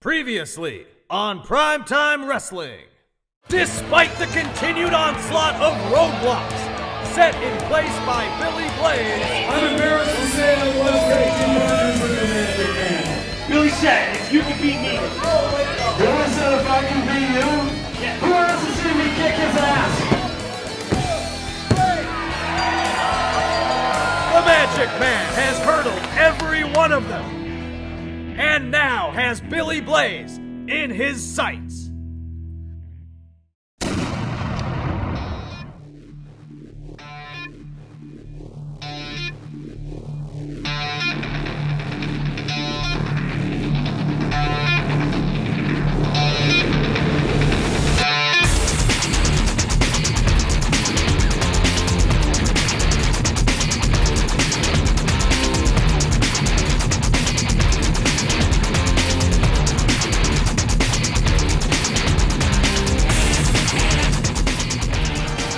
Previously on Primetime Wrestling. Despite the continued onslaught of roadblocks set in place by Billy Blaze, I'm embarrassed to say I was taking orders with the Magic Man. Billy said, if you can beat me. Billy said if I can beat you, Yeah. who wants to see me kick his ass? the Magic Man has hurdled every one of them, and now has Billy Blaze in his sights.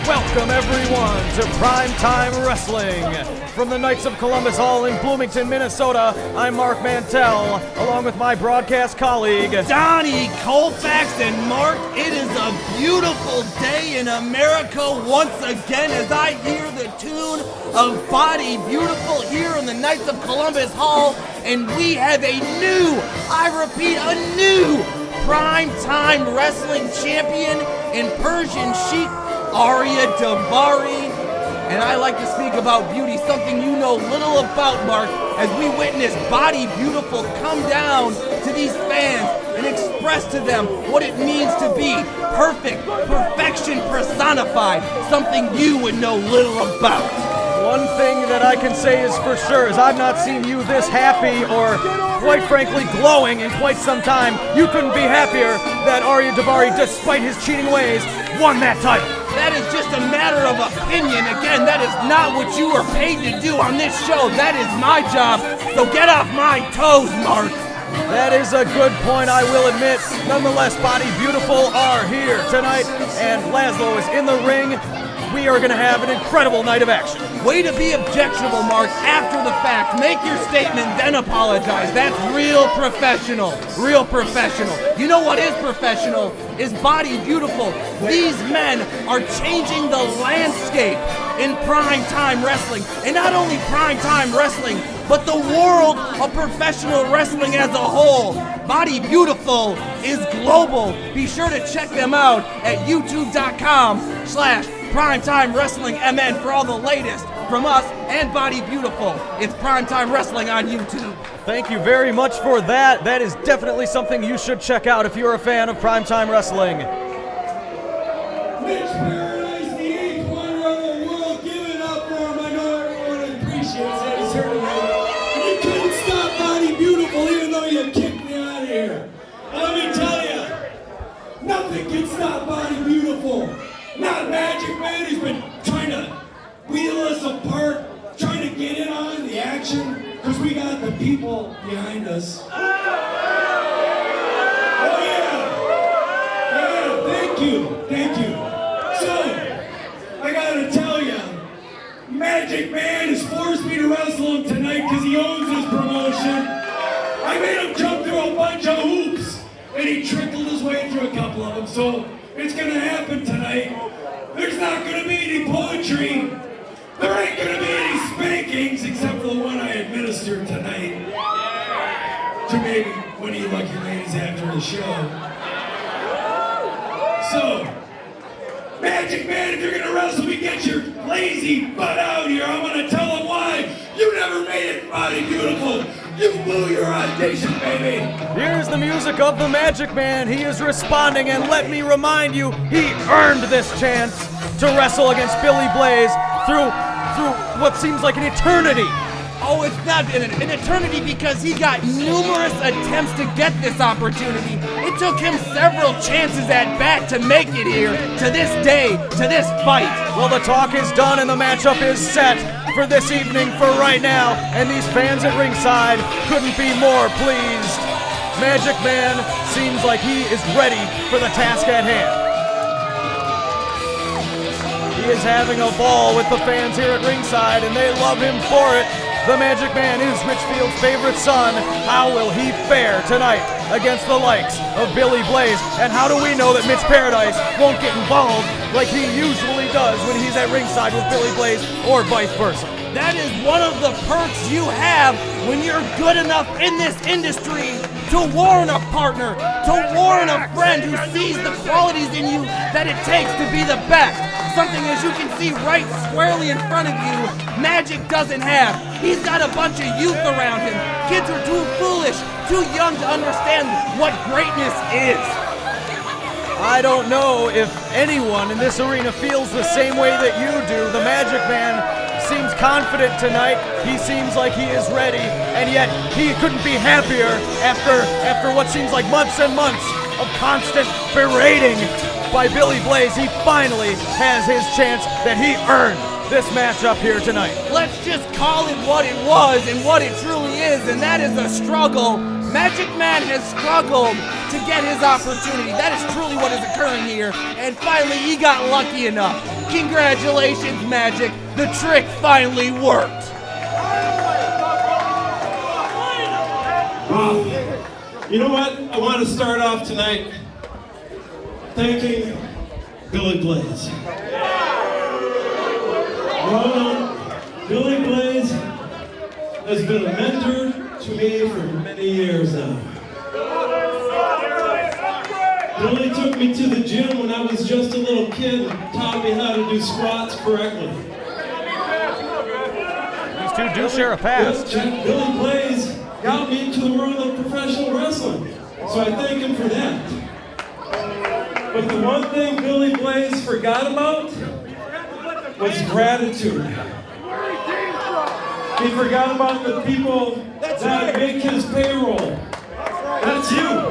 Welcome everyone to Primetime Wrestling. From the Knights of Columbus Hall in Bloomington, Minnesota, I'm Mark Mantell, along with my broadcast colleague, Donnie Colfax and Mark, it is a beautiful day in America once again as I hear the tune of Body Beautiful here in the Knights of Columbus Hall, and we have a new, I repeat, a new Primetime Wrestling champion in Persian Chic, Arya Davari. And I like to speak about beauty, something you know little about, Mark, as we witness Body Beautiful come down to these fans and express to them what it means to be perfect, perfection personified, something you would know little about. One thing that I can say is for sure is I've not seen you this happy or, quite frankly, glowing in quite some time. You couldn't be happier that Arya Davari, despite his cheating ways, won that title. That is just a matter of opinion. Again, that is not what you are paid to do on this show. That is my job, so get off my toes, Mark. That is a good point, I will admit. Nonetheless, Body Beautiful are here tonight, and Laszlo is in the ring. We are going to have an incredible night of action. Way to be objectionable, Mark, after the fact. Make your statement, then apologize. That's real professional. Real professional. You know what is professional? Is Body Beautiful. These men are changing the landscape in primetime wrestling. And not only primetime wrestling, but the world of professional wrestling as a whole. Body Beautiful is global. Be sure to check them out at youtube.com/Primetime Wrestling MN for all the latest from us and Body Beautiful. It's Primetime Wrestling on YouTube. Thank you very much for that. That is definitely something you should check out if you're a fan of Primetime Wrestling. Mitch Paradise, the eighth wonder of the world, give it up for him. I know everyone appreciates that. He's heard it. And you couldn't stop Body Beautiful even though you kicked me out of here. And let me tell you, nothing can stop Body Beautiful. Not Magic Man, who's been trying to wheel us apart, trying to get in on the action, because we got the people behind us. Oh yeah! Yeah, thank you. So, I gotta tell you, Magic Man has forced me to wrestle him tonight because he owns his promotion. I made him jump through a bunch of hoops, and he trickled his way through a couple of them, so it's gonna happen tonight. There's not gonna be any poetry. There ain't gonna be any spankings except for the one I administered tonight to maybe one of you lucky ladies after the show. So, Magic Man, if you're gonna wrestle me, get your lazy butt out here. I'm gonna tell them why you never made it, Body Beautiful. You blew your audition, baby. Here's the music of the Magic Man. He is responding, and let me remind you, he earned this chance to wrestle against Billy Blaze through what seems like an eternity. Oh, it's not an eternity because he got numerous attempts to get this opportunity. It took him several chances at bat to make it here, to this day, to this fight. Well, the talk is done and the matchup is set for this evening for right now, and these fans at ringside couldn't be more pleased. Magic Man seems like he is ready for the task at hand. He is having a ball with the fans here at ringside, and they love him for it. The Magic Man is Richfield's favorite son. How will he fare tonight against the likes of Billy Blaze? And how do we know that Mitch Paradise won't get involved like he usually does when he's at ringside with Billy Blaze, or vice versa? That is one of the perks you have when you're good enough in this industry to warn a partner, to warn a friend who sees the qualities in you that it takes to be the best. Something, as you can see right squarely in front of you, Magic doesn't have. He's got a bunch of youth around him. Kids are too foolish, too young to understand what greatness is. I don't know if anyone in this arena feels the same way that you do. The Magic Man seems confident tonight. He seems like he is ready, and yet he couldn't be happier after what seems like months and months of constant berating by Billy Blaze. He finally has his chance that he earned this matchup here tonight. Let's just call it what it was and what it truly is, and that is a struggle. Magic Man has struggled to get his opportunity. That is truly what is occurring here, and finally he got lucky enough. Congratulations, Magic. The trick finally worked. Wow. You know what? I want to start off tonight thanking Billy Blaze. Billy Blaze has been a mentor to me for many years now. Billy took me to the gym when I was just a little kid and taught me how to do squats correctly. These two do share a past. Billy Blaze got me into the world of professional wrestling, so I thank him for that. But the one thing Billy Blaze forgot about was gratitude. He forgot about the people that make his payroll. That's you.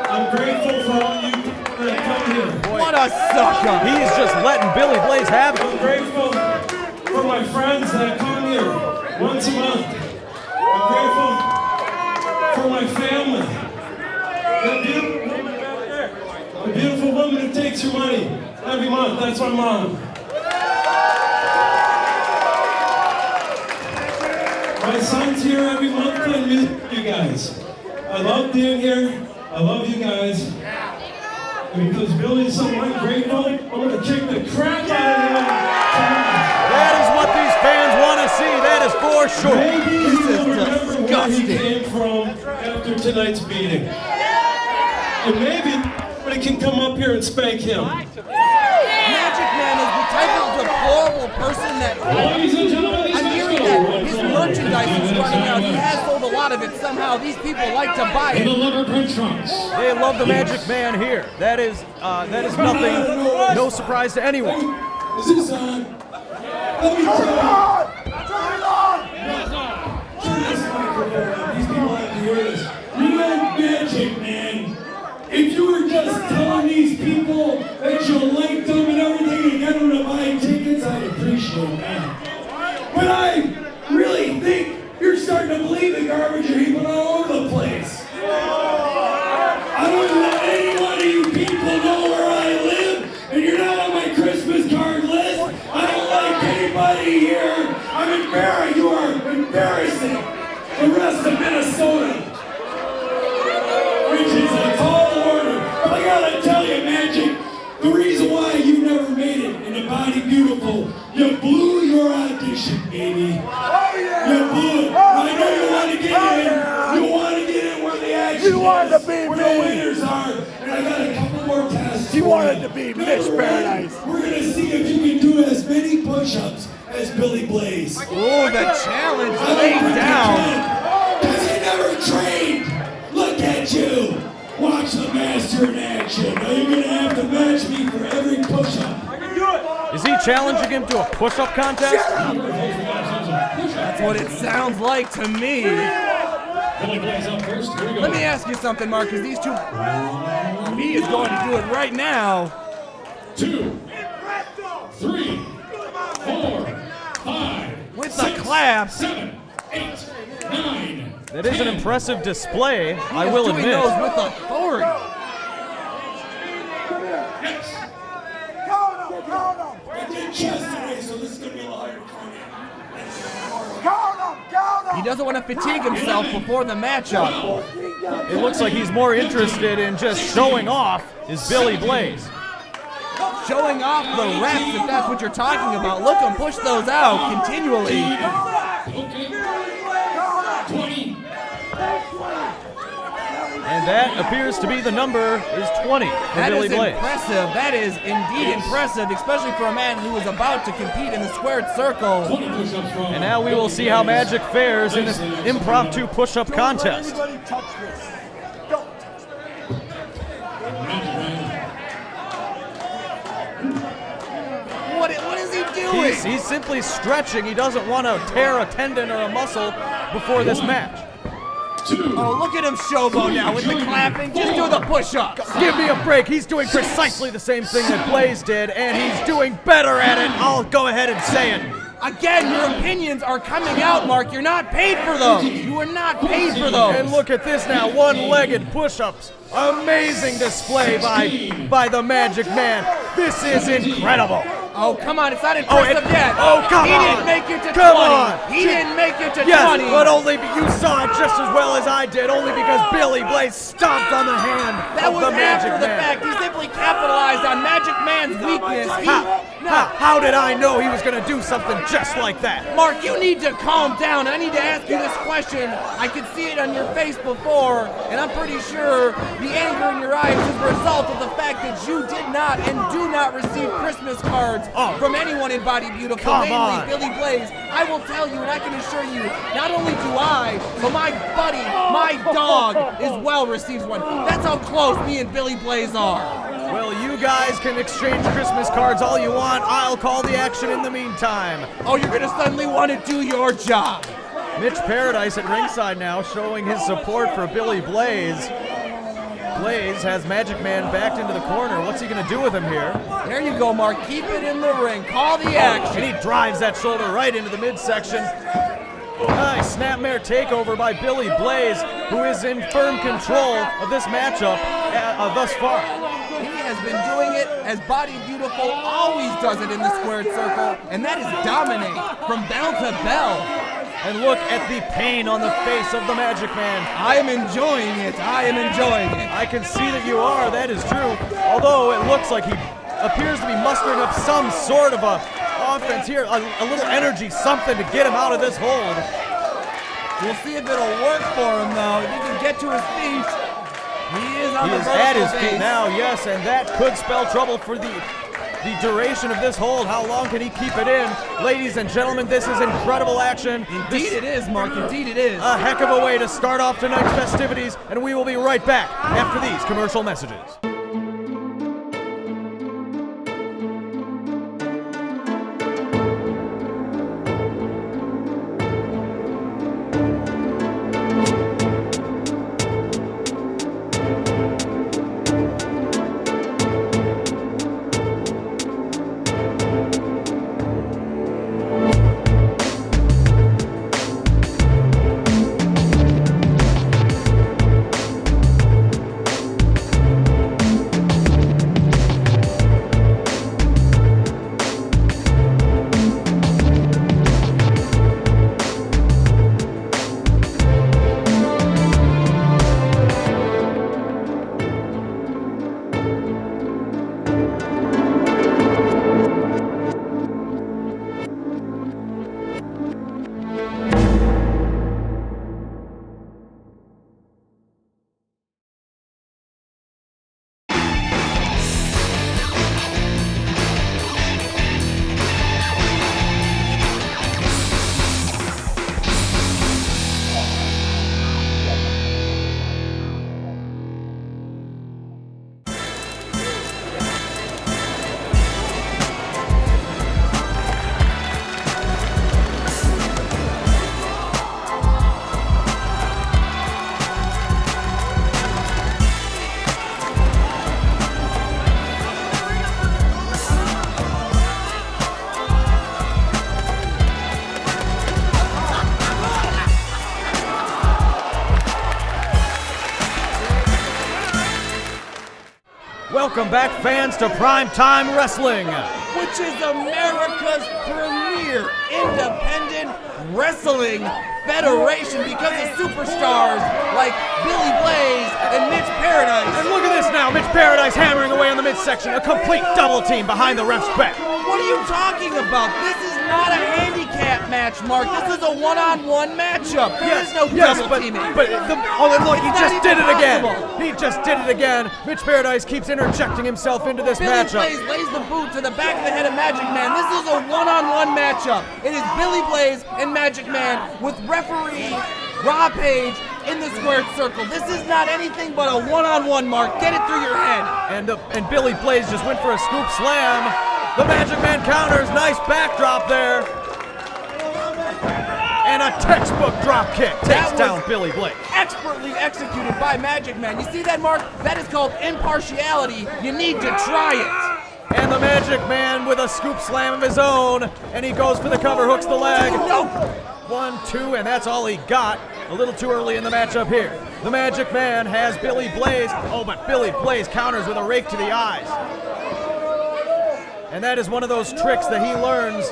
I'm grateful for all you people that come here. What a sucker. He's just letting Billy Blaze have it. I'm grateful for my friends that come here once a month. I'm grateful for my family. The beautiful woman who takes your money every month. That's my mom. My son's here every month playing music with you guys. I love being here. I love you guys. And because Billy's so ungrateful, I'm going to kick the crap out of him. That is what these fans want to see. That is for sure. Maybe he'll remember where he came from after tonight's meeting. And maybe somebody can come up here and spank him. Magic Man is the type of deplorable person that I'm hearing that his merchandise is running out. He has sold a lot of it somehow. These people like to buy it. They love the Magic Man here. That is nothing, no surprise to anyone. Is this on? Let me tell you. Turn this microphone on. These people have to hear this. You know, Magic Man, if you were just telling these people that you liked them and everything and get them to buy tickets, I'd appreciate that. But I really think you're starting to believe the garbage you're heaping all over the place. I don't let any one of you people know where I live, and you're not on my Christmas card list. I don't like anybody here. I'm embarrassed. You are embarrassing the rest of Minnesota, which is a tall order. But I gotta tell you, Magic, the reason why you never made it in the Body Beautiful, you blew your audition, baby. You blew it. I know you want to get in. You want to get in where the action You wanted to be where me. the winners are. And I got a couple more tests. He for wanted you. to be Number Mitch one, Paradise. We're going to see if you can do as many push-ups as Billy Blaze. Oh, the challenge laid down. Because he never trained. Look at you. Watch the master in action. Now you're going to have to match me for every push-up. Is he challenging him to a push-up contest? That's what it sounds like to me. Let me ask you something, Mark, because these two... He is going to do it right now. 2, 3, 4, 5, With the claps. 7, 8, 9. That is an impressive display, I will Doing admit. those with authority. I did chest today, so this is going to be a little harder for me. Count He doesn't want to fatigue himself before the matchup. It looks like he's more interested in just showing off is Billy Blaze. Showing off the reps, if that's what you're talking about. Look him push those out continually. Okay. 20. And that appears to be the number is 20 for That Billy is Blaze. impressive. That is indeed impressive, especially for a man who is about to compete in the squared circle. 20 push-ups from. And now we will see how Magic fares in this impromptu push-up contest. What is he doing? He's simply stretching. He doesn't want to tear a tendon or a muscle before this match. 2. Oh, look at him showboat now with the clapping. Just do the push-ups. Give me a break. He's doing precisely the same thing that Blaze did, and he's doing better at it. I'll go ahead and say it. Again, your opinions are coming out, Mark. You're not paid for those. You are not paid for those. And look at this now, one-legged push-ups. Amazing display by the Magic Man. This is incredible. Oh, come on. It's not impressive yet. Oh, come he on. He didn't make it to 20. Come on. He didn't make it to Yes, 20. but only you saw it just as well as I did, only because Billy Blaze stomped on the hand That of was the Magic after the Man. fact. He simply capitalized on Magic Man's weakness. How did I know he was going to do something just like that? Mark, you need to calm down. I need to ask you this question. I could see it on your face before, and I'm pretty sure the anger in your eyes is a result of the fact that you did not and do not receive Christmas cards from anyone in Body Beautiful, Come namely on. Billy Blaze. I will tell you, and I can assure you, not only do I, but my buddy, my dog, as well receives one. That's how close me and Billy Blaze are. Well, you guys can exchange Christmas cards all you want. I'll call the action in the meantime. Oh, you're gonna suddenly want to do your job. Mitch Paradise at ringside now, showing his support for Billy Blaze. Blaze has Magic Man backed into the corner. What's he going to do with him here? There you go, Mark. Keep it in the ring. Call the action. And he drives that shoulder right into the midsection. Nice snapmare takeover by Billy Blaze, who is in firm control of this matchup thus far. He has been doing it as Body Beautiful always does it in the squared circle, and that is dominate from bell to bell. And look at the pain on the face of the Magic Man. I am enjoying it. I am enjoying it. I can see that you are, that is true. Although it looks like he appears to be mustering up some sort of a offense here, a little energy, something to get him out of this hold. We'll see if it'll work for him, though. If he can get to his feet. He is on the vertical at his feet base. now, yes, and that could spell trouble for the duration of this hold. How long can he keep it in? Ladies and gentlemen, this is incredible action. Indeed it is, Mark. Indeed it is. A heck of a way to start off tonight's festivities, and we will be right back after these commercial messages. Welcome back, fans, to Primetime Wrestling. which is America's premier independent wrestling federation because of superstars like Billy Blaze and Mitch Paradise. And look at this now, Mitch Paradise hammering away on the midsection, a complete double team behind the ref's back. What are you talking about? This is not a handicap match, Mark. This is a one-on-one matchup. There is no double teaming. But look, he It's just not did it even again. possible. He just did it again. Mitch Paradise keeps interjecting himself into this Billy matchup. Blaze lays the boot to the back of the head of Magic Man. This is a one-on-one matchup. It is Billy Blaze and Magic Man with referee Rob Page in the squared circle. This is not anything but a one-on-one, Mark. Get it through your head. And Billy Blaze just went for a scoop slam. The Magic Man counters, nice backdrop there. And a textbook drop kick takes down Billy Blaze. Expertly executed by Magic Man. You see that, Mark? That is called impartiality. You need to try it. And the Magic Man with a scoop slam of his own. And he goes for the cover, hooks the leg. Nope. 1, 2, and that's all he got. A little too early in the matchup here. The Magic Man has Billy Blaze. Oh, but Billy Blaze counters with a rake to the eyes. And that is one of those tricks that he learns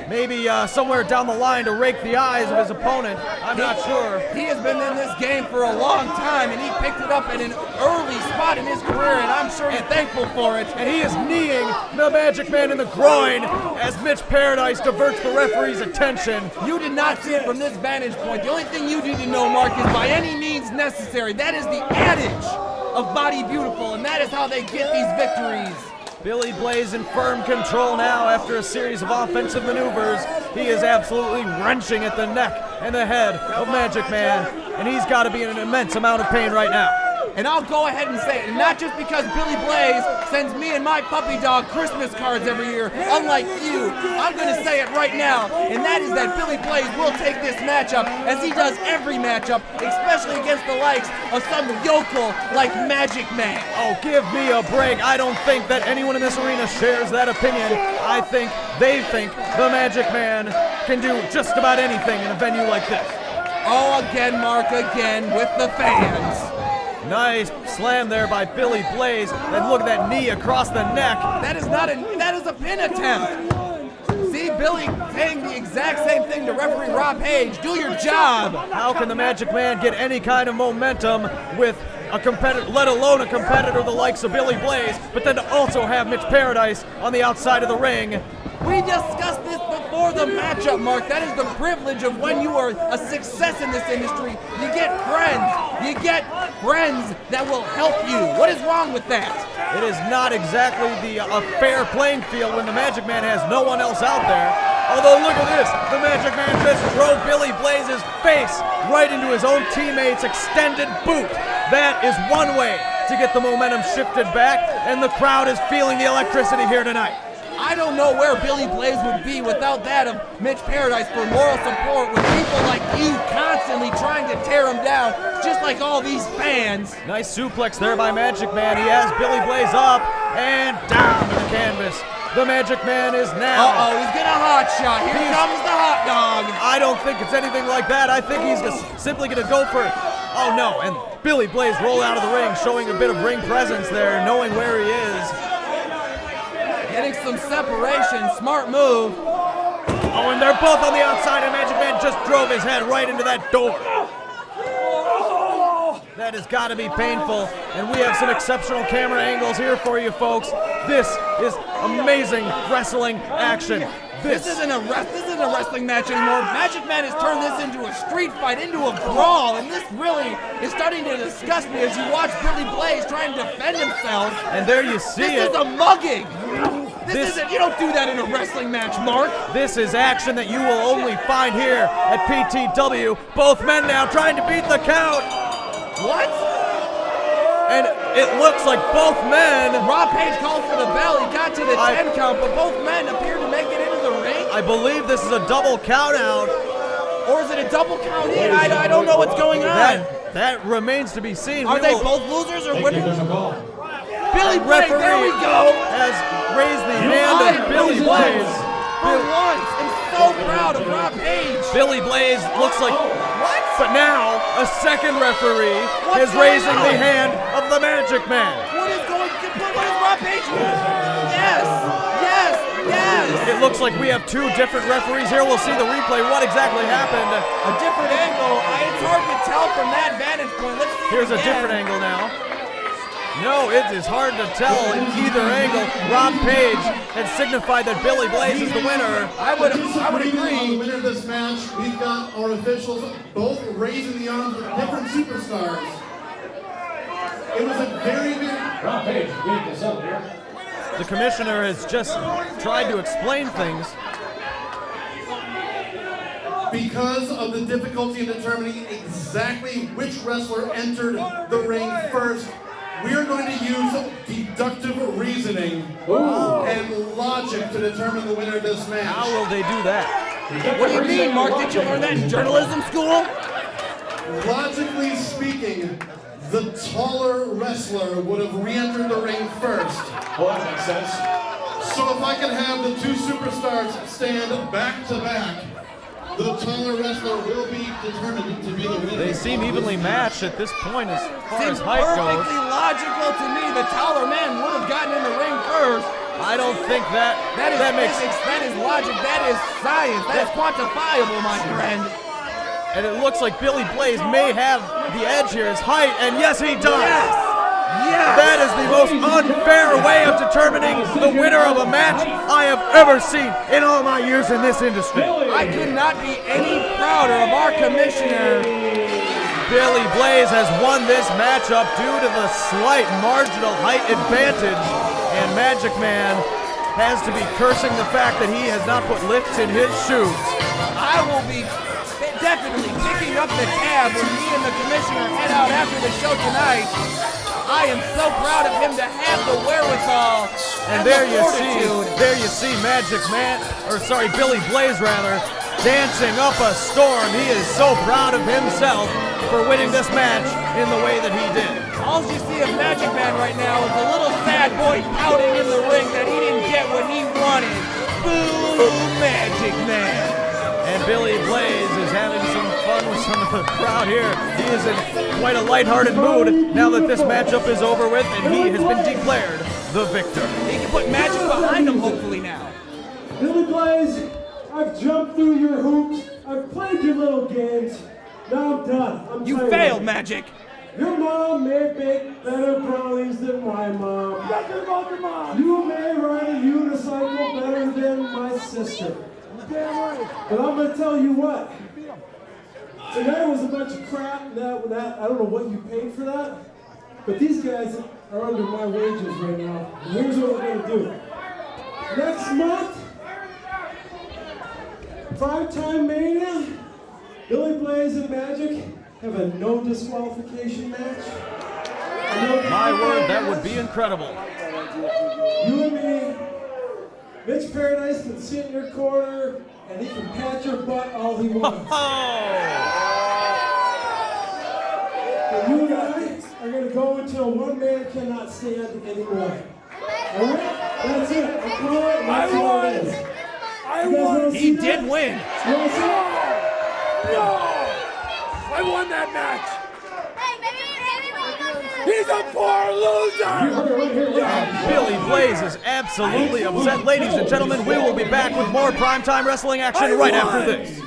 maybe somewhere down the line to rake the eyes of his opponent. I'm not sure. He has been in this game for a long time, and he picked it up at an early spot in his career, and I'm sure he's thankful for it. And he is kneeing the Magic Man in the groin as Mitch Paradise diverts the referee's attention. You did not see it from this vantage point. The only thing you need to know, Mark, is by any means necessary. That is the adage of Body Beautiful, and that is how they get these victories. Billy Blaze in firm control now after a series of offensive maneuvers. He is absolutely wrenching at the neck and the head of Magic Man, and he's got to be in an immense amount of pain right now. And I'll go ahead and say it, and not just because Billy Blaze sends me and my puppy dog Christmas cards every year, unlike you. I'm going to say it right now, and that is that Billy Blaze will take this matchup, as he does every matchup, especially against the likes of some yokel like Magic Man. Oh, give me a break. I don't think that anyone in this arena shares that opinion. I think they think the Magic Man can do just about anything in a venue like this. Oh, again, Mark, again, with the fans. Nice slam there by Billy Blaze, and look at that knee across the neck. That is a pin attempt. See, Billy saying the exact same thing to referee Rob Page. Do your job. How can the Magic Man get any kind of momentum with a competitor, let alone a competitor the likes of Billy Blaze, but then to also have Mitch Paradise on the outside of the ring? We discussed this before the matchup, Mark. That is the privilege of when you are a success in this industry. You get friends. You get friends that will help you. What is wrong with that? It is not exactly a fair playing field when the Magic Man has no one else out there. Although, look at this. The Magic Man just drove Billy Blaze's face right into his own teammate's extended boot. That is one way to get the momentum shifted back, and the crowd is feeling the electricity here tonight. I don't know where Billy Blaze would be without that of Mitch Paradise for moral support, with people like you constantly trying to tear him down, just like all these fans. Nice suplex there by Magic Man. He has Billy Blaze up and down to the canvas. The Magic Man is now. Uh-oh, he's getting a hot shot. Here comes the hot dog. I don't think it's anything like that. I think he's just simply going to go for it. Oh, no. And Billy Blaze rolled out of the ring, showing a bit of ring presence there, knowing where he is. Getting some separation. Smart move. Oh, and they're both on the outside, and Magic Man just drove his head right into that door. That has got to be painful, and we have some exceptional camera angles here for you folks. This is amazing wrestling action. This isn't a wrestling match anymore. Magic Man has turned this into a street fight, into a brawl, and this really is starting to disgust me as you watch Billy Blaze trying to defend himself. And there you see This it. is a mugging. This isn't, you don't do that in a wrestling match, Mark. This is action that you will only find here at PTW. Both men now trying to beat the count. What? And it looks like both men. Rob Page called for the bell. He got to the 10 count, but both men appear to make it into the ring. I believe this is a double count out. Or is it a double count in? I don't know what's going on. That remains to be seen. Are they both losers or winners? There's a ball. Billy Blaze, there we go. Has raised the hand of Billy Blaze. For once, I'm so proud of Rob Page. Billy Blaze looks like. What? But now, a second referee is raising the hand of the Magic Man. What is Rob Page doing? Yes, looks like we have two different referees here. We'll see the replay. What exactly happened? A different angle. It's hard to tell from that vantage point. Let's see. Here's a different angle now. No, it is hard to tell in either angle. Rob Page had signified that Billy Blaze is the winner. I would On the agree. winner of this match, we've got our officials both raising the arms of different superstars. It was a very Rob Page, read this up here. The commissioner has just tried to explain things. because of the difficulty in determining exactly which wrestler entered the ring first. We are going to use deductive reasoning and logic to determine the winner of this match. How will they do that? What do you mean, Mark? Did you learn that in journalism school? Logically speaking, the taller wrestler would have re-entered the ring first. Well, that makes sense. So if I could have the two superstars stand back to back, the taller wrestler will be determined to be the winner. They seem evenly matched at this point as far as Seems height goes. perfectly logical to me. The taller man would have gotten in the ring first. I don't think that That is makes physics, that is logic, that is science, that is quantifiable, my friend. And it looks like Billy Blaze may have the edge here, his height, and yes, he does. Yes! That is the most unfair way of determining the winner of a match I have ever seen in all my years in this industry. I could not be any prouder of our commissioner. Billy Blaze has won this matchup due to the slight marginal height advantage, and Magic Man has to be cursing the fact that he has not put lifts in his shoes. I will be definitely picking up the tab when me and the commissioner head out after the show tonight. I am so proud of him to have the wherewithal And and there the you see Magic Man, Billy Blaze rather, dancing up a storm. He is so proud of himself for winning this match in the way that he did. All you see of Magic Man right now is a little sad boy pouting in the ring that he didn't get what he wanted. Boo, Magic Man. And Billy Blaze is having some fun with some of the crowd here. He is in quite a lighthearted mood now that this matchup is over with and he has been declared the victor. He can put Magic behind him hopefully now. Billy Blaze, I've jumped through your hoops. I've played your little games. Now I'm done. I'm You tired. failed, Magic. Your mom may bake better brownies than my mom. Nothing about your mom. You may ride a unicycle better than my sister. Damn right. But I'm gonna tell you what. Tonight was a bunch of crap. That I don't know what you paid for that. But these guys are under my wages right now. And here's what we're gonna do. Next month, Primetime Mania, Billy Blaze and Magic have a no disqualification match. My word, that would be incredible. You and me, Mitch Paradise can sit in your corner and he can pat your butt all he wants. And you and I are going to go until one man cannot stand anymore. All right? That's it. I call it. and That's all it is. I You guys wanna see He that? did win. You wanna see it? No! I won that match! He's a poor loser! Billy Blaze is absolutely upset. Ladies and gentlemen, we will be back with more primetime wrestling action right after this.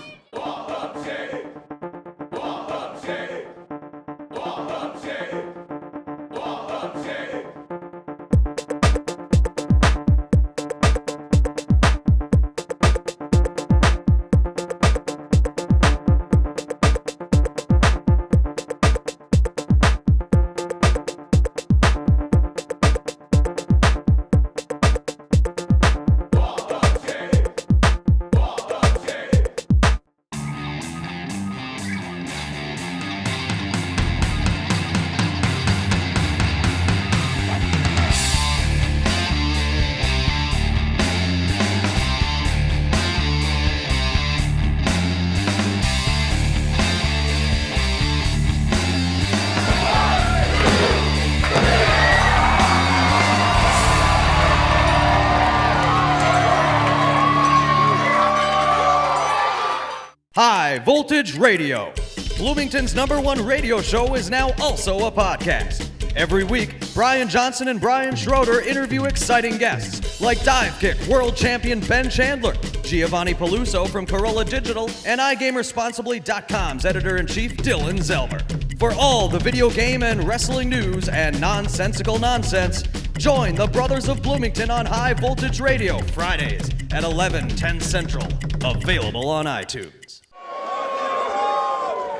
High Voltage Radio. Bloomington's #1 radio show is now also a podcast. Every week, Brian Johnson and Brian Schroeder interview exciting guests like dive kick world champion Ben Chandler, Giovanni Peluso from Corolla Digital, and iGameResponsibly.com's editor-in-chief Dylan Zelmer. For all the video game and wrestling news and nonsensical nonsense, join the Brothers of Bloomington on High Voltage Radio Fridays at 11:10 Central. Available on iTunes.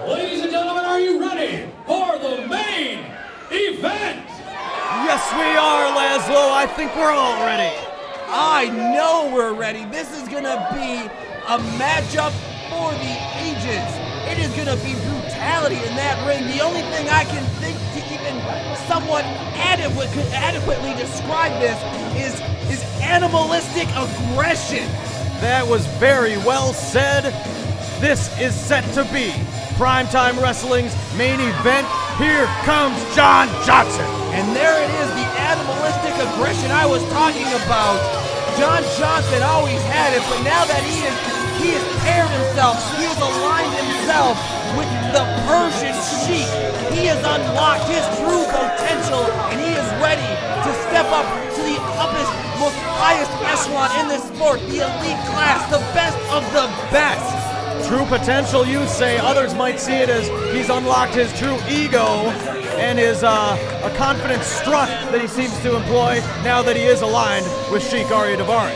Ladies and gentlemen, are you ready for the main event? Yes, we are, Laszlo. I think we're all ready. I know we're ready. This is gonna be a matchup for the ages. It is gonna be brutality in that ring. The only thing I can think to even somewhat adequately describe this is animalistic aggression. That was very well said. This is set to be Primetime Wrestling's main event. Here comes John Johnson. And there it is, the animalistic aggression I was talking about. John Johnson always had it, but now that he has paired himself, he has aligned himself with the Persian Sheik. He has unlocked his true potential, and he is ready to step up to the most highest echelon in this sport, the elite class, the best of the best. True potential, you say. Others might see it as he's unlocked his true ego and his a confident strut that he seems to employ now that he is aligned with Sheik Davari.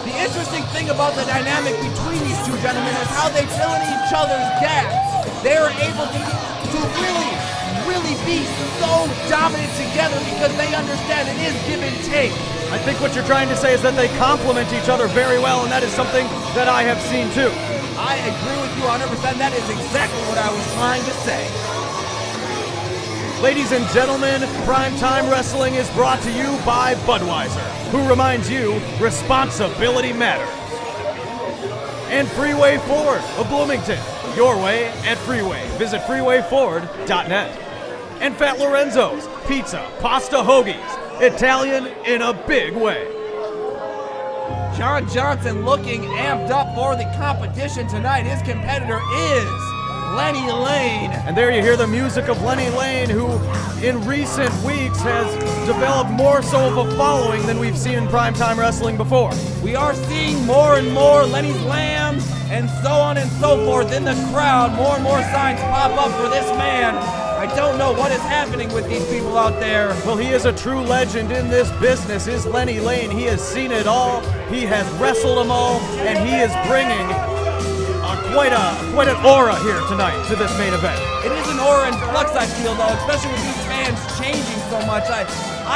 The interesting thing about the dynamic between these two gentlemen is how they fill in each other's gaps. They are able to really be so dominant together because they understand it is give and take. I think what you're trying to say is that they complement each other very well, and that is something that I have seen too. I agree with you 100%. That is exactly what I was trying to say. Ladies and gentlemen, Primetime Wrestling is brought to you by Budweiser, who reminds you responsibility matters. And Freeway Ford of Bloomington, your way at Freeway. Visit freewayford.net. And Fat Lorenzo's Pizza, Pasta, Hoagies, Italian in a big way. John Johnson looking amped up for the competition tonight. His competitor is Lenny Lane. And there you hear the music of Lenny Lane, who in recent weeks has developed more so of a following than we've seen in Primetime Wrestling before. We are seeing more and more Lenny's Lambs and so on and so forth in the crowd. More and more signs pop up for this man. I don't know what is happening with these people out there. Well, he is a true legend in this business, is Lenny Lane. He has seen it all, he has wrestled them all, and he is bringing quite an aura here tonight to this main event. It is an aura in flux, I feel, though, especially with these fans changing so much. I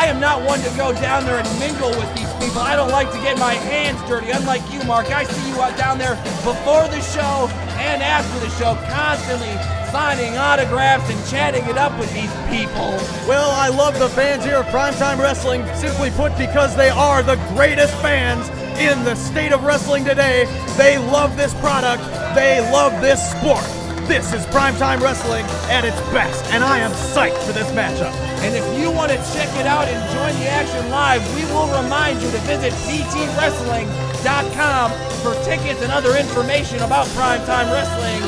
am not one to go down there and mingle with these people. I don't like to get my hands dirty, unlike you, Mark. I see you out down there before the show and after the show, constantly signing autographs and chatting it up with these people. Well, I love the fans here of Primetime Wrestling, simply put, because they are the greatest fans in the state of wrestling today. They love this product. They love this sport. This is Primetime Wrestling at its best, and I am psyched for this matchup. And if you want to check it out and join the action live, we will remind you to visit ptwrestling.com for tickets and other information about Primetime Wrestling.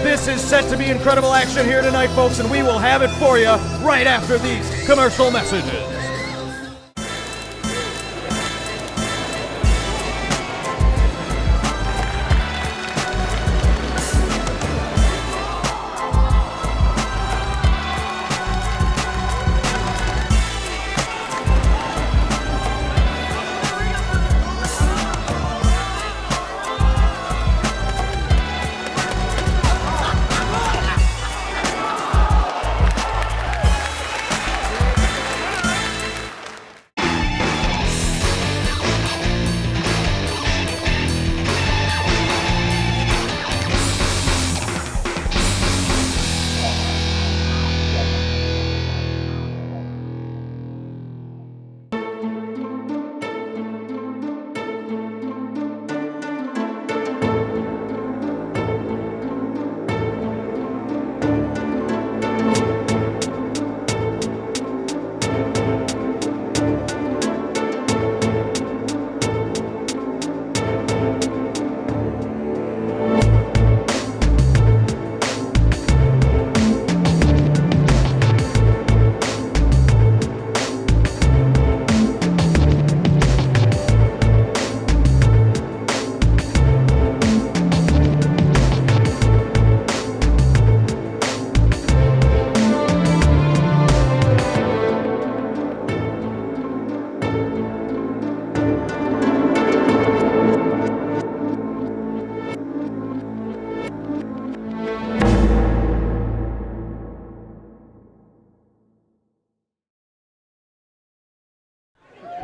This is set to be incredible action here tonight, folks, and we will have it for you right after these commercial messages.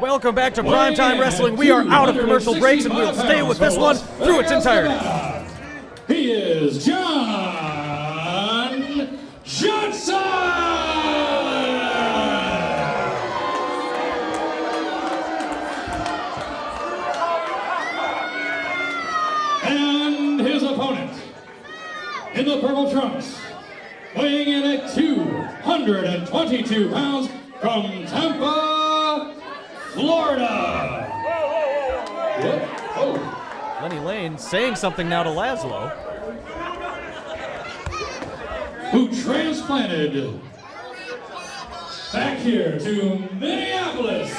Welcome back to Primetime Wrestling. We are out of commercial breaks, and we'll stay with this one through its entirety. He is John Johnson! And his opponent, in the purple trunks, weighing in at 222 pounds, from Tampa, Florida. Oh. Lenny Lane saying something now to Laszlo. Who transplanted back here to Minneapolis,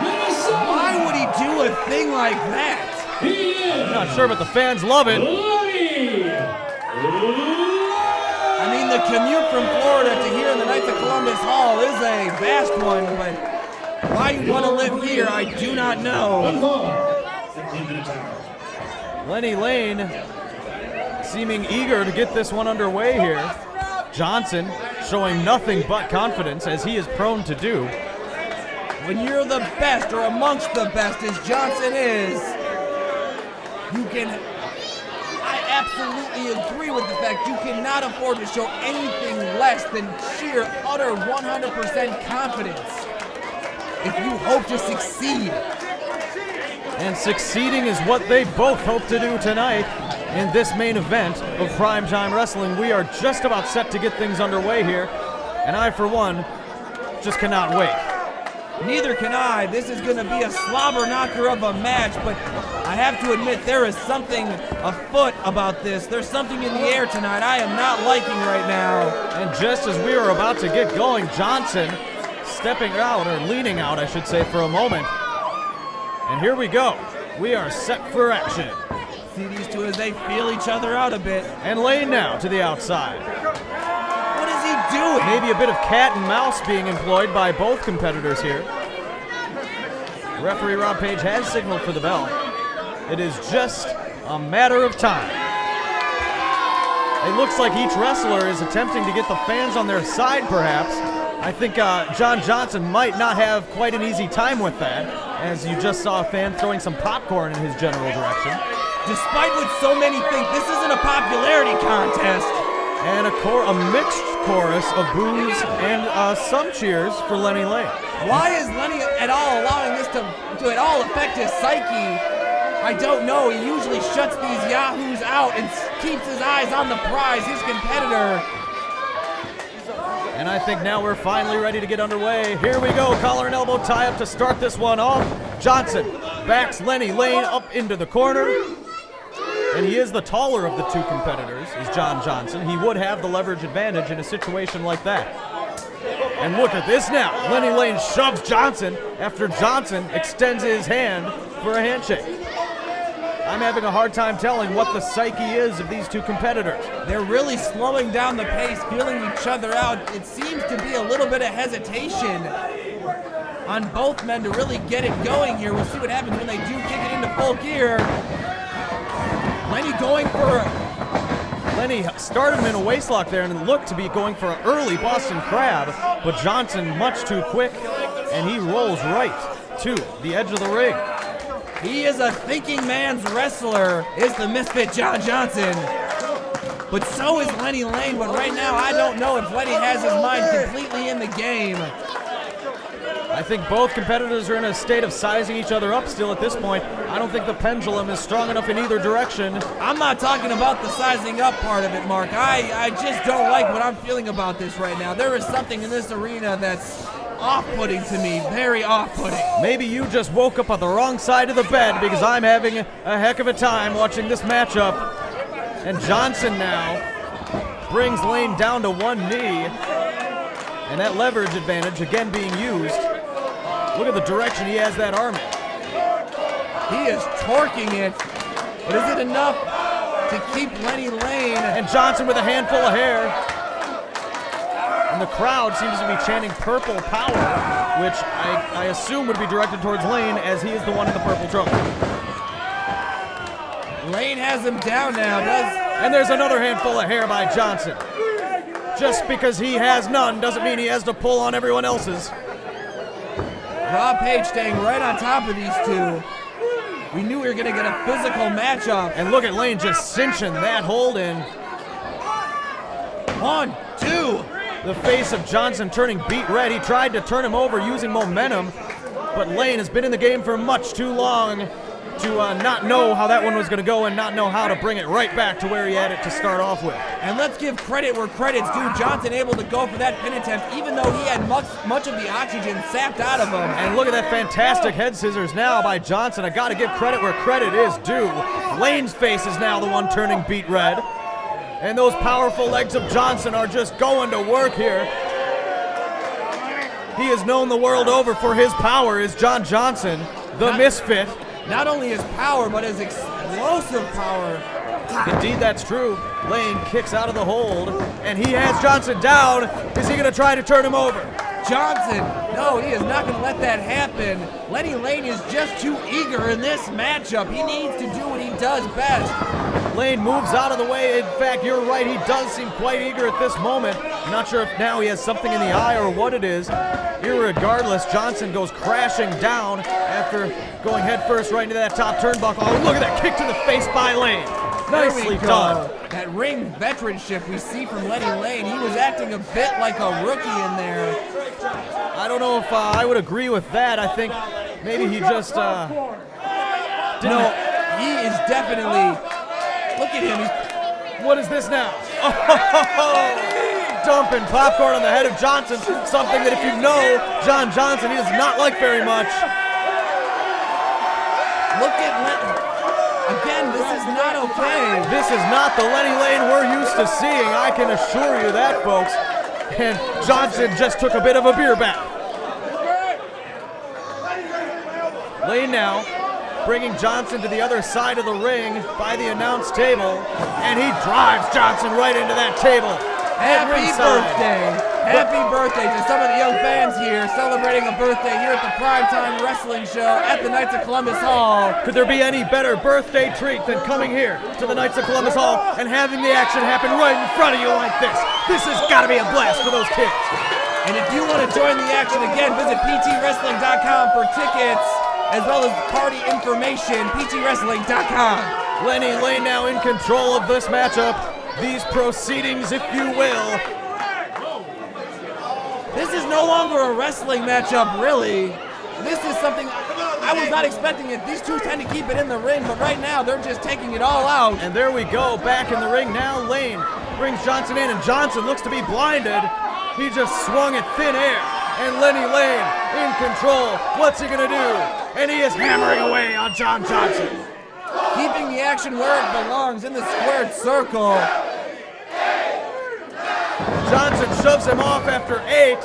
Minnesota. Why would he do a thing like that? He is Not sure, but the fans love it. Lenny. I mean, the commute from Florida to here in the Knights of Columbus Hall is a vast one, but why you want to live here, I do not know. 15-minute timer. Lenny Lane seeming eager to get this one underway here. Johnson showing nothing but confidence, as he is prone to do. When you're the best, or amongst the best, as Johnson is, you can... I absolutely agree with the fact you cannot afford to show anything less than sheer, utter 100% confidence if you hope to succeed. And succeeding is what they both hope to do tonight in this main event of Primetime Wrestling. We are just about set to get things underway here, and I, for one, just cannot wait. Neither can I. This is going to be a slobber knocker of a match, but I have to admit there is something afoot about this. There's something in the air tonight I am not liking right now. And just as we are about to get going, Johnson stepping out, or leaning out, I should say, for a moment. And here we go. We are set for action. See these two as they feel each other out a bit. And Lane now to the outside. What is he doing? Maybe a bit of cat and mouse being employed by both competitors here. Referee Rob Page has signaled for the bell. It is just a matter of time. It looks like each wrestler is attempting to get the fans on their side, perhaps. I think John Johnson might not have quite an easy time with that, as you just saw a fan throwing some popcorn in his general direction. Despite what so many think, this isn't a popularity contest. And a mixed chorus of boos and some cheers for Lenny Lane. Why is Lenny at all allowing this to at all affect his psyche? I don't know. He usually shuts these yahoos out and keeps his eyes on the prize, his competitor. And I think now we're finally ready to get underway. Here we go, collar and elbow tie-up to start this one off. Johnson backs Lenny Lane up into the corner. And he is the taller of the two competitors, is John Johnson. He would have the leverage advantage in a situation like that. And look at this now. Lenny Lane shoves Johnson after Johnson extends his hand for a handshake. I'm having a hard time telling what the psyche is of these two competitors. They're really slowing down the pace, feeling each other out. It seems to be a little bit of hesitation on both men to really get it going here. We'll see what happens when they do kick it into full gear. Lenny going for... Lenny started him in a waistlock there and looked to be going for an early Boston Crab, but Johnson much too quick, and he rolls right to the edge of the ring. He is a thinking man's wrestler, is the Misfit John Johnson. But so is Lenny Lane, but right now I don't know if Lenny has his mind completely in the game. I think both competitors are in a state of sizing each other up still at this point. I don't think the pendulum is strong enough in either direction. I'm not talking about the sizing up part of it, Mark. I just don't like what I'm feeling about this right now. There is something in this arena that's off-putting to me, very off-putting. Maybe you just woke up on the wrong side of the bed, because I'm having a heck of a time watching this matchup. And Johnson now brings Lane down to one knee. And that leverage advantage again being used. Look at the direction he has that arm in. He is torquing it. But is it enough to keep Lenny Lane? And Johnson with a handful of hair. And the crowd seems to be chanting purple power, which I assume would be directed towards Lane, as he is the one in the purple trunk. Lane has him down now, And there's another handful of hair by Johnson. Just because he has none doesn't mean he has to pull on everyone else's. Rob Page staying right on top of these two. We knew we were going to get a physical matchup. And look at Lane just cinching that hold in. 1, 2. The face of Johnson turning beet red. He tried to turn him over using momentum, but Lane has been in the game for much too long to not know how that one was going to go and not know how to bring it right back to where he had it to start off with. And let's give credit where credit's due. Johnson able to go for that pin attempt even though he had much of the oxygen sapped out of him. And look at that fantastic head scissors now by Johnson. I got to give credit where credit is due. Lane's face is now the one turning beet red. And those powerful legs of Johnson are just going to work here. He is known the world over for his power, is John Johnson, the Misfit. Not only his power, but his explosive power. Indeed, that's true. Lane kicks out of the hold, and he has Johnson down. Is he going to try to turn him over? Johnson, no, he is not going to let that happen. Lenny Lane is just too eager in this matchup. He needs to do what he does best. Lane moves out of the way. In fact, you're right, he does seem quite eager at this moment. I'm not sure if now he has something in the eye or what it is. Irregardless, Johnson goes crashing down after going headfirst right into that top turnbuckle. Oh, look at that kick to the face by Lane. Nicely done. That ring veteranship we see from Lenny Lane, he was acting a bit like a rookie in there. I don't know if I would agree with that. I think maybe he just didn't. No, he is definitely. Look at him. What is this now? Oh, dumping popcorn on the head of Johnson. Something that if you know John Johnson, he does not like very much. Look at Lenny. Again, this is not okay. This is not the Lenny Lane we're used to seeing. I can assure you that, folks. And Johnson just took a bit of a beer bath. Lane now bringing Johnson to the other side of the ring by the announce table, and he drives Johnson right into that table. Happy birthday! Happy birthday to some of the young fans here celebrating a birthday here at the Primetime Wrestling Show at the Knights of Columbus Hall. Could there be any better birthday treat than coming here to the Knights of Columbus Hall and having the action happen right in front of you like this? This has got to be a blast for those kids. And if you want to join the action again, visit ptwrestling.com for tickets, as well as party information, ptwrestling.com. Lenny Lane now in control of this matchup, these proceedings, if you will. This is no longer a wrestling matchup, really. This is something I was not expecting it. These two tend to keep it in the ring, but right now they're just taking it all out. And there we go, back in the ring now. Lane brings Johnson in, and Johnson looks to be blinded. He just swung at thin air. And Lenny Lane in control. What's he gonna do? And he is hammering away on John Johnson. Keeping the action where it belongs, in the squared circle. Johnson shoves him off after 8.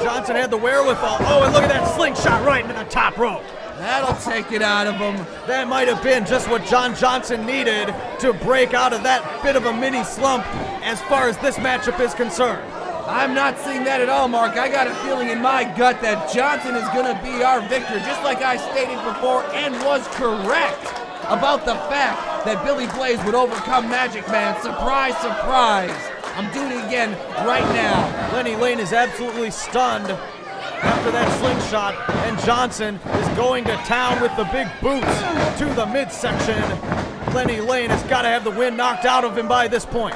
Johnson had the wherewithal. Oh, and look at that slingshot right into the top rope. That'll take it out of him. That might have been just what John Johnson needed to break out of that bit of a mini slump as far as this matchup is concerned. I'm not seeing that at all, Mark. I got a feeling in my gut that Johnson is going to be our victor, just like I stated before and was correct about the fact that Billy Blaze would overcome Magic Man. Surprise, surprise. I'm doing it again right now. Lenny Lane is absolutely stunned after that slingshot, and Johnson is going to town with the big boots to the midsection. Lenny Lane has got to have the wind knocked out of him by this point.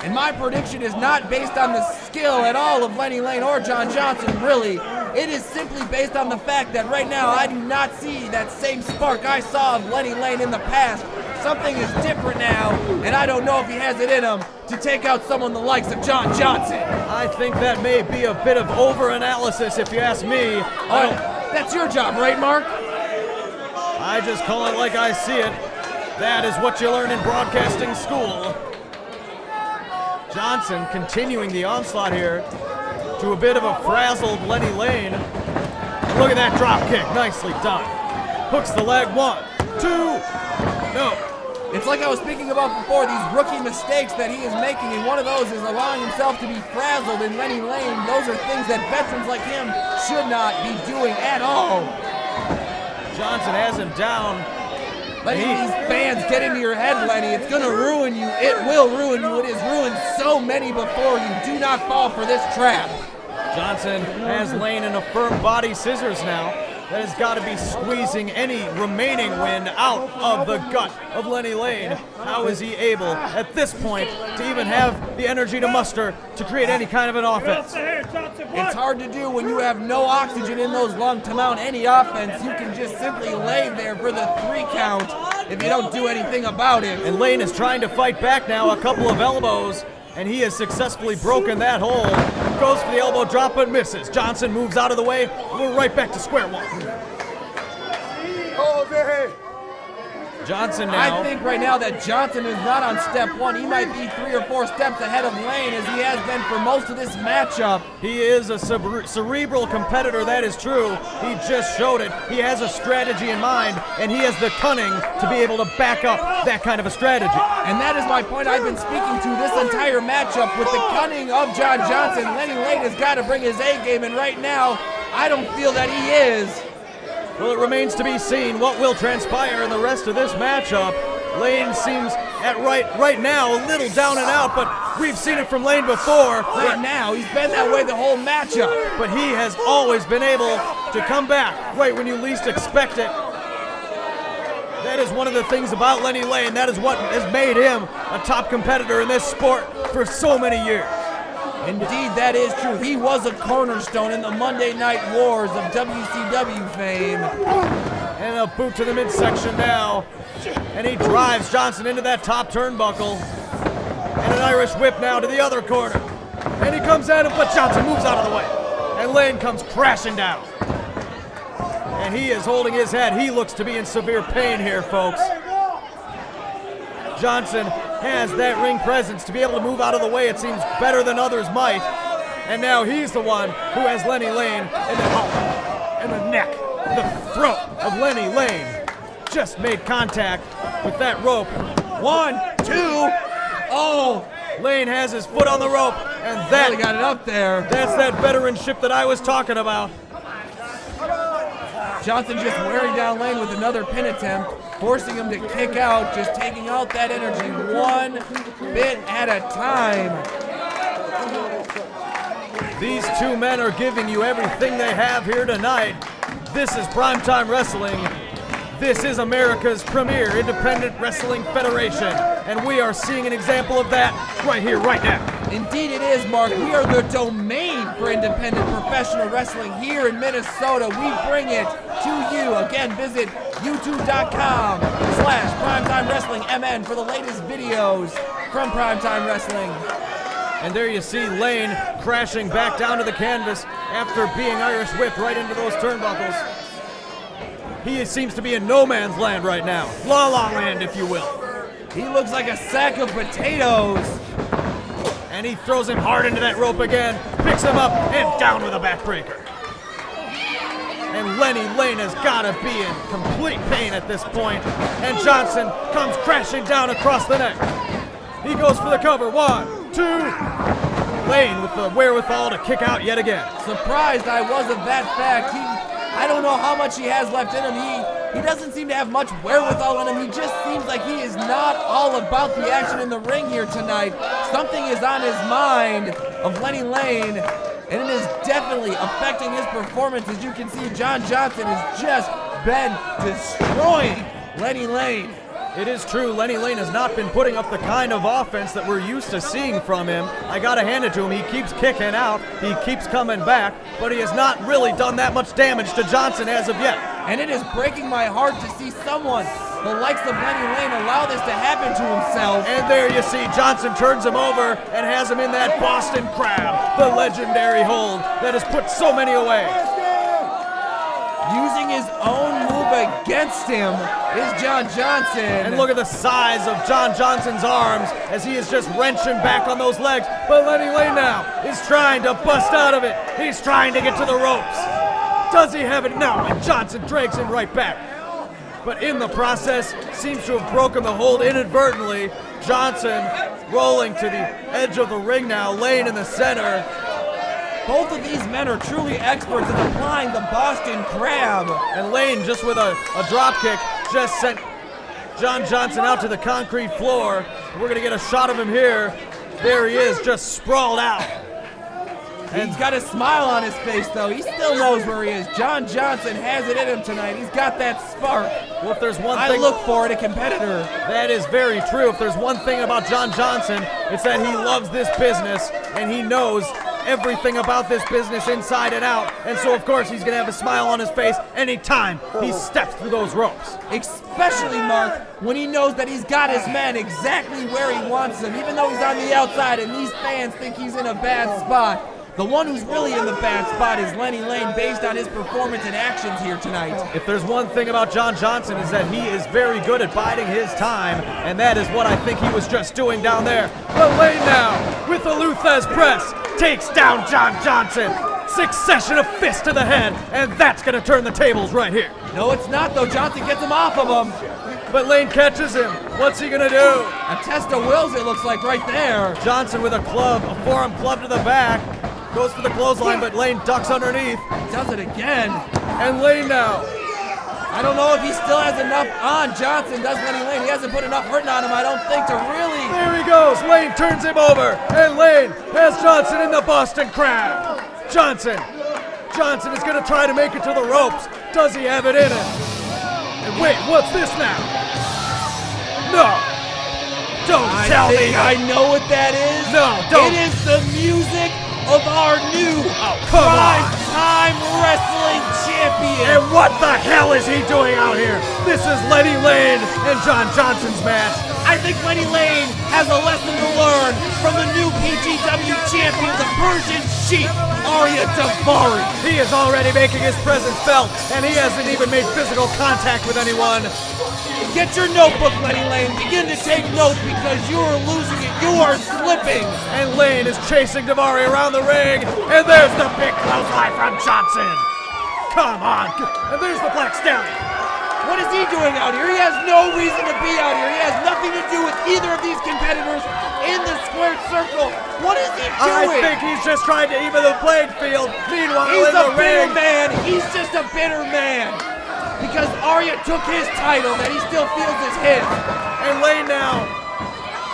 And my prediction is not based on the skill at all of Lenny Lane or John Johnson, really. It is simply based on the fact that right now I do not see that same spark I saw of Lenny Lane in the past. Something is different now, and I don't know if he has it in him to take out someone the likes of John Johnson. I think that may be a bit of over-analysis if you ask me. That's your job, right, Mark? I just call it like I see it. That is what you learn in broadcasting school. Johnson continuing the onslaught here to a bit of a frazzled Lenny Lane. Look at that drop kick, nicely done. Hooks the leg, 1, 2, no. It's like I was speaking about before, these rookie mistakes that he is making, and one of those is allowing himself to be frazzled in Lenny Lane. Those are things that veterans like him should not be doing at all. Johnson has him down. Letting these fans get into your head, Lenny. It's going to ruin you. It will ruin you. It has ruined so many before you. Do not fall for this trap. Johnson has Lane in a firm body scissors now. That has got to be squeezing any remaining wind out of the gut of Lenny Lane. How is he able, at this point, to even have the energy to muster to create any kind of an offense? It's hard to do when you have no oxygen in those lungs to mount any offense. You can just simply lay there for the 3 count if you don't do anything about it. And Lane is trying to fight back now, a couple of elbows, and he has successfully broken that hold. Goes for the elbow drop but misses. Johnson moves out of the way. We're right back to square one. Johnson now. I think right now that Johnson is not on step 1. He might be 3 or 4 steps ahead of Lane as he has been for most of this matchup. He is a cerebral competitor, that is true. He just showed it. He has a strategy in mind, and he has the cunning to be able to back up that kind of a strategy. And that is my point I've been speaking to this entire matchup with the cunning of John Johnson. Lenny Lane has got to bring his A game, and right now, I don't feel that he is. Well, it remains to be seen what will transpire in the rest of this matchup. Lane seems at right now a little down and out, but we've seen it from Lane before. Right now, he's been that way the whole matchup. But he has always been able to come back right when you least expect it. That is one of the things about Lenny Lane. That is what has made him a top competitor in this sport for so many years. Indeed, that is true. He was a cornerstone in the Monday Night Wars of WCW fame. And a boot to the midsection now. And he drives Johnson into that top turnbuckle. And an Irish whip now to the other corner. And he comes at him, but Johnson moves out of the way. And Lane comes crashing down. And he is holding his head. He looks to be in severe pain here, folks. Johnson has that ring presence to be able to move out of the way, it seems, better than others might. And now he's the one who has Lenny Lane in the neck, the throat of Lenny Lane. Just made contact with that rope. 1, 2, oh! Lane has his foot on the rope, and that really got it up there. That's that veteranship that I was talking about. Johnson just wearing down Lane with another pin attempt, forcing him to kick out, just taking out that energy one bit at a time. These two men are giving you everything they have here tonight. This is Primetime Wrestling. This is America's premier independent wrestling federation, and we are seeing an example of that right here, right now. Indeed it is, Mark. We are the domain for independent professional wrestling here in Minnesota. We bring it to you. Again, visit youtube.com/Primetime Wrestling MN for the latest videos from Primetime Wrestling. And there you see Lane crashing back down to the canvas after being Irish whipped right into those turnbuckles. He seems to be in no man's land right now. La La Land, if you will. He looks like a sack of potatoes. And he throws him hard into that rope again, picks him up, and down with a backbreaker. And Lenny Lane has got to be in complete pain at this point. And Johnson comes crashing down across the neck. He goes for the cover. 1, 2. Lane with the wherewithal to kick out yet again. Surprised I was of that fact. I don't know how much he has left in him. He doesn't seem to have much wherewithal in him. He just seems like he is not all about the action in the ring here tonight. Something is on his mind of Lenny Lane, and it is definitely affecting his performance. As you can see, John Johnson has just been destroying Lenny Lane. It is true, Lenny Lane has not been putting up the kind of offense that we're used to seeing from him. I gotta hand it to him, he keeps kicking out, he keeps coming back, but he has not really done that much damage to Johnson as of yet. And it is breaking my heart to see someone the likes of Lenny Lane allow this to happen to himself. And there you see Johnson turns him over and has him in that Boston Crab, the legendary hold that has put so many away. Using his own move against him is John Johnson. And look at the size of John Johnson's arms as he is just wrenching back on those legs. But Lenny Lane now is trying to bust out of it. He's trying to get to the ropes. Does he have it? No, and Johnson drags him right back. But in the process, seems to have broken the hold inadvertently. Johnson rolling to the edge of the ring now, Lane in the center. Both of these men are truly experts at applying the Boston Crab. And Lane, just with a drop kick, just sent John Johnson out to the concrete floor. We're going to get a shot of him here. There he is, just sprawled out. He's got a smile on his face, though. He still knows where he is. John Johnson has it in him tonight. He's got that spark. Well, if there's one I thing, look for in a competitor. that is very true. If there's one thing about John Johnson, it's that he loves this business and he knows everything about this business inside and out. And so, of course, he's going to have a smile on his face anytime he steps through those ropes. Especially, Mark, when he knows that he's got his man exactly where he wants him, even though he's on the outside and these fans think he's in a bad spot. The one who's really in the bad spot is Lenny Lane, based on his performance and actions here tonight. If there's one thing about John Johnson, is that he is very good at biding his time, and that is what I think he was just doing down there. But Lane now, with the Luthez press, takes down John Johnson. Succession of fists to the head, and that's gonna turn the tables right here. No, it's not, though. Johnson gets him off of him. But Lane catches him. What's he gonna do? A test of wills, it looks like, right there. Johnson with a club, a forearm club to the back. Goes for the clothesline, but Lane ducks underneath. Does it again. And Lane now. I don't know if he still has enough on Johnson, does Lenny Lane. He hasn't put enough hurting on him, I don't think, to really... There he goes. Lane turns him over. And Lane has Johnson in the Boston Crab. Johnson is going to try to make it to the ropes. Does he have it in him? And wait, what's this now? No. Don't tell me. I know what that is. No, don't. It is the music of our new come on. prime-time wrestling champion. And what the hell is he doing out here? This is Lenny Lane and John Johnson's match. I think Lenny Lane has a lesson to learn from the new PGW champion, the Persian Sheik, Arya Daivari. He is already making his presence felt, and he hasn't even made physical contact with anyone. Get your notebook, Lenny Lane. Begin to take notes because you are losing it. You are slipping. And Lane is chasing Daivari around the ring, and there's the big clothesline from Johnson. Come on, and there's the Black Stallion. What is he doing out here? He has no reason to be out here. He has nothing to do with either of these competitors in the squared circle. What is he doing? I think he's just trying to even the playing field. Meanwhile, He's in a the bitter ring, man. He's just a bitter man. Because Arya took his title that he still feels is his. and Lane now.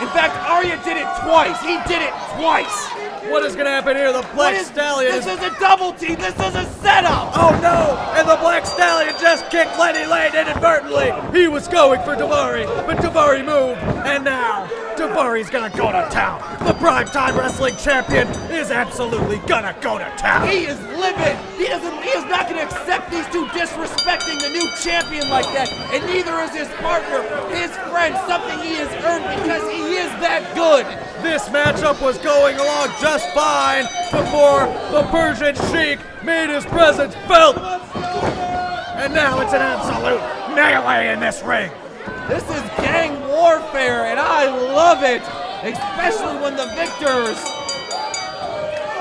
In fact, Arya did it twice. He did it twice. What is going to happen here? The Black Stallion This is a double team. This is a setup. Oh no! And the Black Stallion just kicked Lenny Lane inadvertently. He was going for Daivari, but Daivari moved, and now Daivari's gonna go to town. The primetime wrestling champion is absolutely gonna go to town. He is livid. He is not gonna accept these two disrespecting the new champion like that, and neither is his partner, his friend, something he has earned because he is that good. This matchup was going along just fine before the Persian Sheik made his presence felt. And now it's an absolute melee in this ring. This is gang warfare, and I love it, especially when the victors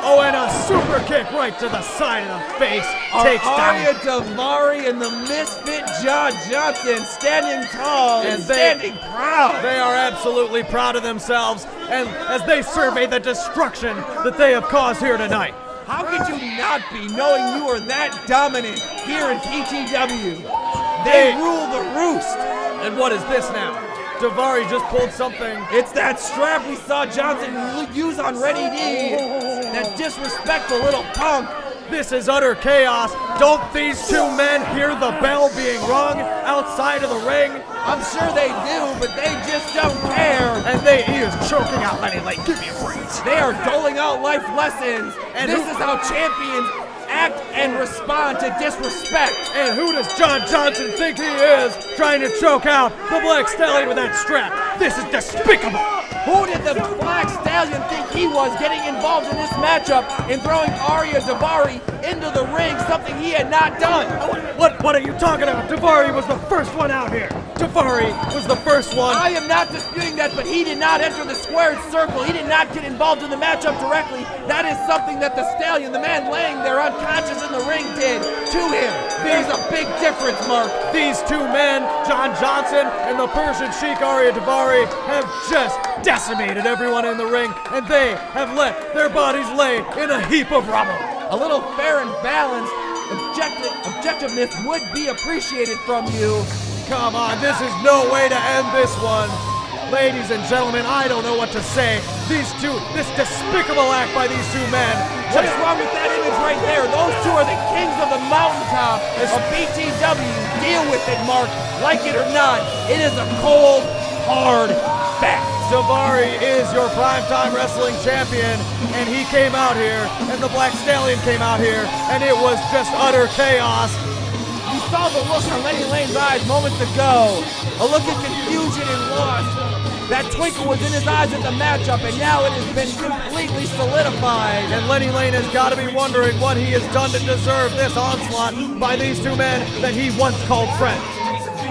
Oh, and a super kick right to the side of the face. Takes Arya down. Daivari and the Misfit John Johnson standing tall and And they- standing proud. They are absolutely proud of themselves, and as they survey the destruction that they have caused here tonight. How could you not be, knowing you are that dominant here in PTW? They rule the roost. And what is this now? Daivari just pulled something. It's that strap we saw Johnson use on Rennie D. That disrespectful little punk. This is utter chaos. Don't these two men hear the bell being rung outside of the ring? I'm sure they do, but they just don't care. And he is choking out Lenny Lane. Give me a break. They are doling out life lessons. And this who- is how champions act and respond to disrespect. And who does John Johnson think he is, trying to choke out the Black Stallion with that strap? This is despicable. Who did the Black Stallion think he was, getting involved in this matchup and throwing Arya Daivari into the ring, something he had not done? What are you talking about? Daivari was the first one out here. Daivari was the first one. I am not disputing that, but he did not enter the squared circle. He did not get involved in the matchup directly. That is something that the Stallion, the man laying there unconscious in the ring, did to him. There's a big difference, Mark. These two men, John Johnson and the Persian Sheik Arya Daivari, have just decimated everyone in the ring, and they have let their bodies lay in a heap of rubble. A little fair and balanced objectiveness would be appreciated from you. Come on, this is no way to end this one. Ladies and gentlemen, I don't know what to say. This despicable act by these two men. What is wrong with that image right there? Those two are the kings of the mountaintop of BTW. Deal with it, Mark. Like it or not, it is a cold, hard fact. Daivari is your primetime wrestling champion, and he came out here, and the Black Stallion came out here, and it was just utter chaos. You saw the look on Lenny Lane's eyes moments ago, a look of confusion and loss. That twinkle was in his eyes at the matchup, and now it has been completely solidified. And Lenny Lane has got to be wondering what he has done to deserve this onslaught by these two men that he once called friends.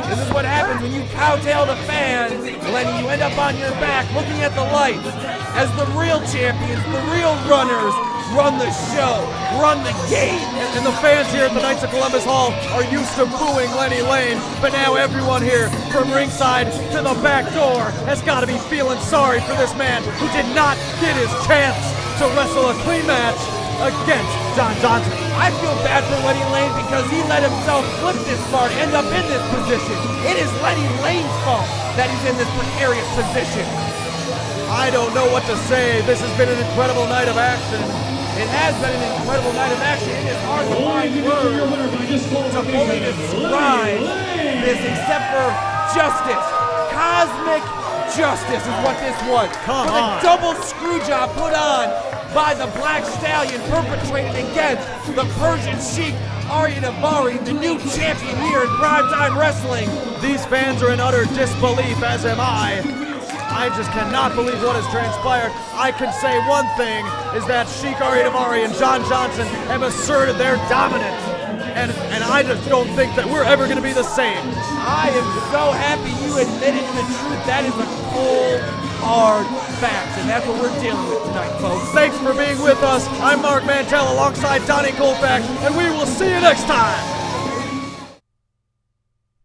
This is what happens when you cowtail the fans, Lenny. You end up on your back looking at the lights as the real champions, the real runners, run the show, run the game. And the fans here at the Knights of Columbus Hall are used to booing Lenny Lane, but now everyone here from ringside to the back door has got to be feeling sorry for this man who did not get his chance to wrestle a clean match against John Johnson. I feel bad for Lenny Lane because he let himself slip this far to end up in this position. It is Lenny Lane's fault that he's in this precarious position. I don't know what to say. This has been an incredible night of action. It has been an incredible night of action. It is hard to find words to fully describe this except for justice. Cosmic justice is what this was. Come for on. the double screw job put on by the Black Stallion perpetrated against the Persian Sheik Arya Daivari, the new champion here in primetime wrestling. These fans are in utter disbelief, as am I. I just cannot believe what has transpired. I can say one thing, is that Sheik Arya Daivari and John Johnson have asserted their dominance. And I just don't think that we're ever going to be the same. I am so happy you admitted the truth. That is a cold, hard fact, and that's what we're dealing with tonight, folks. Thanks for being with us. I'm Mark Mantell alongside Donnie Colfax, and we will see you next time.